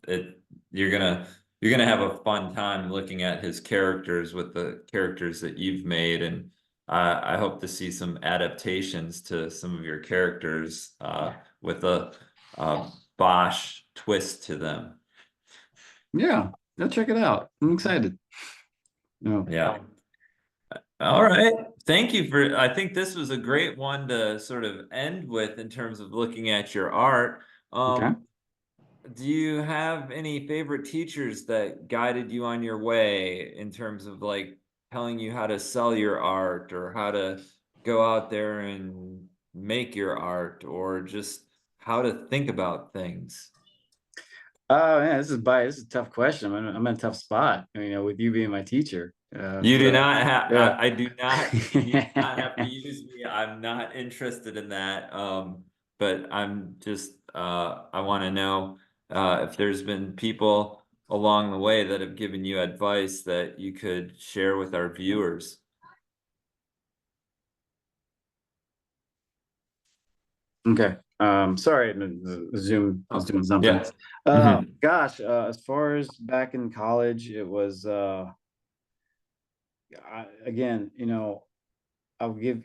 It you're gonna have a fun time looking at his characters with the characters that you've made, and I hope to see some adaptations to some of your characters with a Bosch twist to them. Yeah, go check it out. I'm excited. No, Yeah. All right. Thank you for, I think this was a great one to sort of end with in terms of looking at your art. okay. Um, Do you have any favorite teachers that guided you on your way in terms of like telling you how to sell your art, or how to go out there and make your art, or just how to think about things? Oh man, this is a tough question. I'm in a tough spot. With you being my teacher. You do So not have, yeah. I do not, you do not have to use me. I'm not interested in that. But I'm just, I want to know, if there's been people along the way that have given you advice that you could share with our viewers. Okay. Sorry, the Zoom was Oh, doing something. yeah. Hmm. Gosh, as far as back in college, it was again, I'll give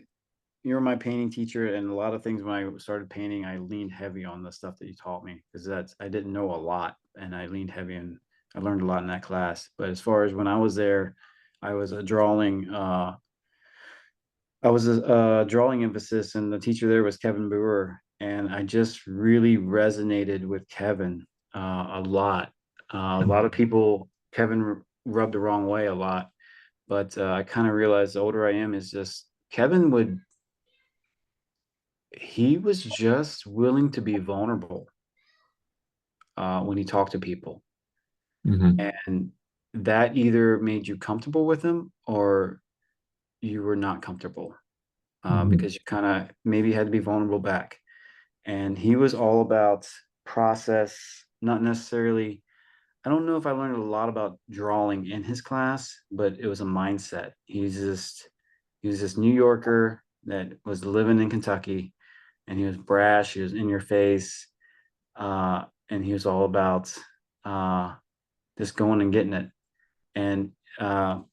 you're my painting teacher, and a lot of things when I started painting, I leaned heavy on the stuff that you taught me because I didn't know a lot, and I leaned heavy and I learned a lot in that class. But as far as when I was there, I was a drawing. I was a drawing emphasis, and the teacher there was Kevin Brewer, and I just really resonated with Kevin a lot. A lot of people Kevin rubbed the wrong way a lot, but I kind of realized the older I am is just Kevin would he was just willing to be vulnerable when he talked to people, Hmm. and that either made you comfortable with him or you were not comfortable Hmm. because you kind of maybe had to be vulnerable back. And he was all about process, not necessarily. I don't know if I learned a lot about drawing in his class, but it was a mindset. He was this New Yorker that was living in Kentucky, and he was brash, he was in your face, and he was all about uh, just going and getting it. And I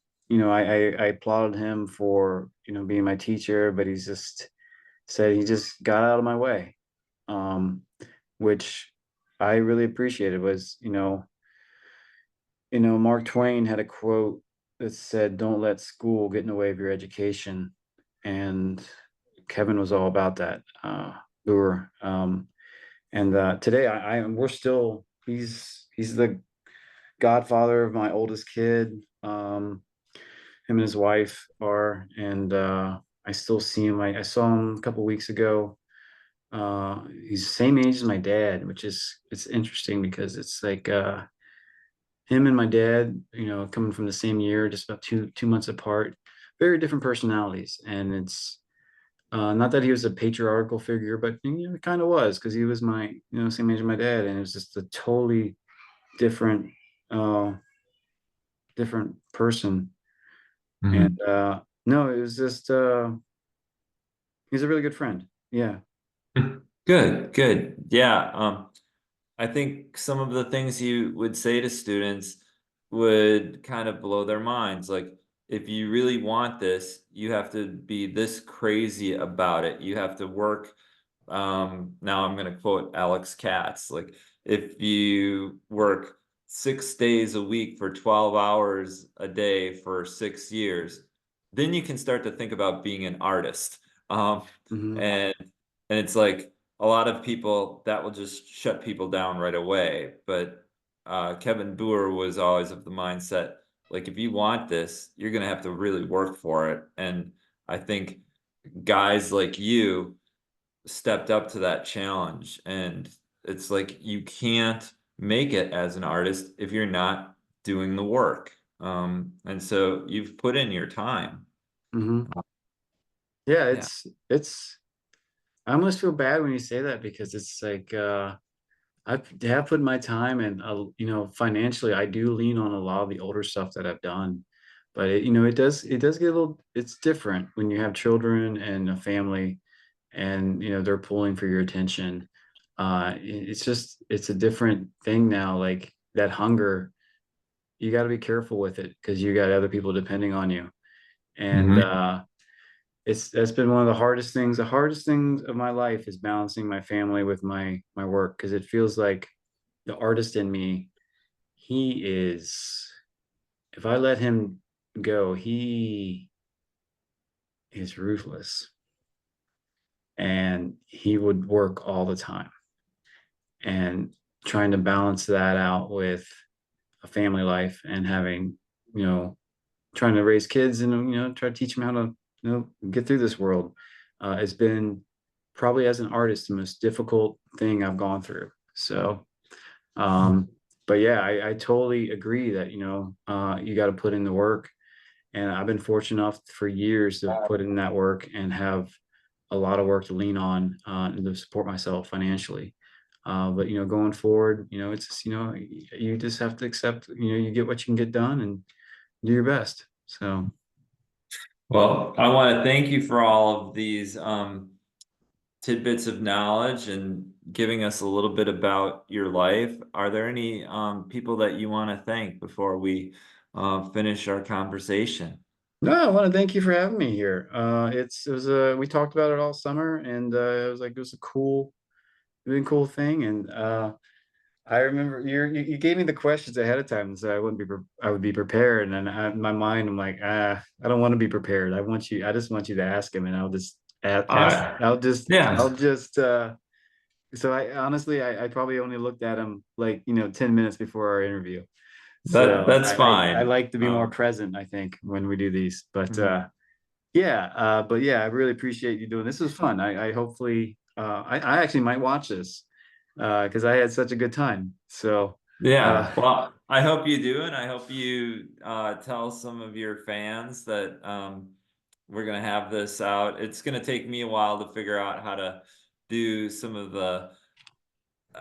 applauded him for being my teacher, but he's just said he just got out of my way, um, which I really appreciated. Was Mark Twain had a quote that said, "Don't let school get in the way of your education," and Kevin was all about that. Brewer, and today we're still he's the godfather of my oldest kid. Him and his wife are, and I still see him. I saw him a couple weeks ago. He's the same age as my dad, which is it's interesting because it's like him and my dad, coming from the same year, just about two months apart, very different personalities. And it's not that he was a patriarchal figure, but it kind of was because he was my same age as my dad, and it was just a totally different uh, different person. And Mhm. no, it was just he's a really good friend. Yeah. Good, good. Yeah. I think some of the things you would say to students would kind of blow their minds. Like, if you really want this, you have to be this crazy about it. You have to work. Now I'm going to quote Alex Katz. Like, if you work 6 days a week for 12 hours a day for 6 years, then you can start to think about being an artist. Um, Hmm. and it's like, a lot of people that will just shut people down right away. But Kevin Boer was always of the mindset, like, if you want this, you're gonna have to really work for it. And I think guys like you stepped up to that challenge. And it's like, you can't make it as an artist if you're not doing the work. And so you've put in your time. Hmm. Yeah, Yeah. it's I almost feel bad when you say that because it's like I have put my time and financially I do lean on a lot of the older stuff that I've done. But it does get a little it's different when you have children and a family and they're pulling for your attention. It's a different thing now. Like that hunger, you got to be careful with it because you got other people depending on you. And Mhm. that's been one of the hardest things. The hardest things of my life is balancing my family with my work because it feels like the artist in me, he is, if I let him go, he is ruthless and he would work all the time. And trying to balance that out with a family life and having, you know, trying to raise kids and, try to teach them how to, get through this world has been probably as an artist the most difficult thing I've gone through. So, um, but yeah, I totally agree that, you got to put in the work. And I've been fortunate enough for years to put in that work and have a lot of work to lean on and to support myself financially. But going forward, it's just, you just have to accept, you get what you can get done and do your best. So Well, I want to thank you for all of these tidbits of knowledge and giving us a little bit about your life. Are there any people that you want to thank before we finish our conversation? no, I want to thank you for having me here. It was we talked about it all summer and it was like it was a cool, really cool thing. And I remember you gave me the questions ahead of time, so I would be prepared. And in my mind, I'm like, I don't want to be prepared. I just want you to ask him, and I'll just ask. Uh, yeah, I'll just. So I honestly, I probably only looked at him like 10 minutes before our interview. So that's I fine. like to be more present. I think when we do these, but Mhm. yeah, but yeah, I really appreciate you doing this. This was fun. I hopefully I actually might watch this because I had such a good time. So uh Yeah, well, I hope you do, and I hope you tell some of your fans that we're gonna have this out. It's gonna take me a while to figure out how to do some of the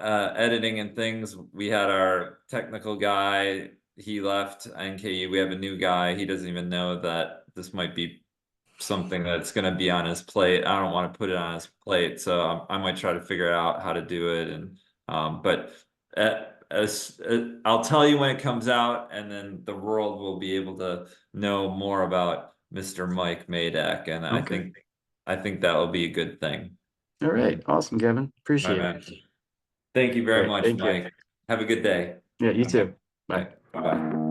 editing and things. We had our technical guy, he left NKU. We have a new guy. He doesn't even know that this might be something that's going to be on his plate. I don't want to put it on his plate, so I might try to figure out how to do it. And but I'll tell you when it comes out, and then the world will be able to know more about Mr. Mike Maydak, and Okay. I think that will be a good thing. All right. Awesome, Kevin. All Appreciate right, it. man. Thank you very All right. much, Thank you. Mike. Have a good day. Yeah, you too. Bye. Bye bye.